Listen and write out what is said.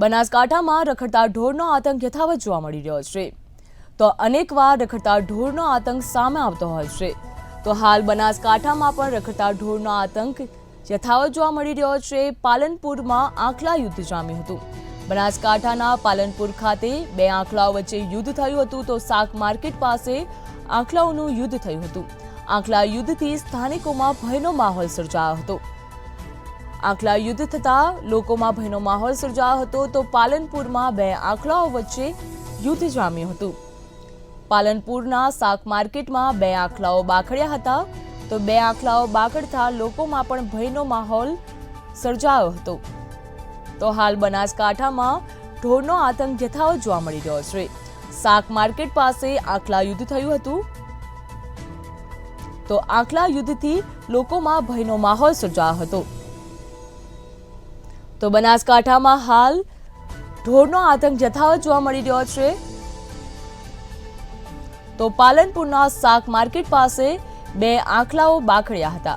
બનાસકાંઠામાં રખડતા ઢોરનો આતંક યથાવત જોવા મળી રહ્યો છે. તો અનેકવાર રખડતા ઢોરનો આતંક સામે આવતો હોય છે. તો હાલ બનાસકાંઠામાં પણ રખડતા ઢોરનો આતંક યથાવત જોવા મળી રહ્યો છે. પાલનપુરમાં આંખલા યુદ્ધ જામ્યું હતું. બનાસકાંઠાના પાલનપુર ખાતે બે આંખલાઓ વચ્ચે યુદ્ધ થયું હતું. તો શાક માર્કેટ પાસે આંખલાઓનું યુદ્ધ થયું હતું. આંખલા યુદ્ધથી સ્થાનિકોમાં ભયનો માહોલ સર્જાયો હતો. આંખલા યુદ્ધ થતા લોકોમાં ભયનો માહોલ સર્જાયો હતો. તો પાલનપુરમાં બે આંખલાઓ વચ્ચે યુદ્ધ જામ્યું હતું. પાલનપુરના શાક માર્કેટમાં બે આંખલાઓ બાખડ્યા હતા. તો બે આંખલાઓ બાખડતા લોકોમાં પણ ભયનો માહોલ સર્જાયો હતો. તો હાલ બનાસકાંઠામાં ઢોરનો આતંક યથાવત જોવા મળી રહ્યો છે. શાક માર્કેટ પાસે આંખલા યુદ્ધ થયું હતું. તો આંખલા યુદ્ધથી લોકોમાં ભયનો માહોલ સર્જાયો હતો. તો બનાસકાંઠામાં હાલ ઢોરનો આતંક યથાવત જોવા મળી રહ્યો છે. તો પાલનપુરના શાક માર્કેટ પાસે બે આંખલાઓ બાખડ્યા હતા.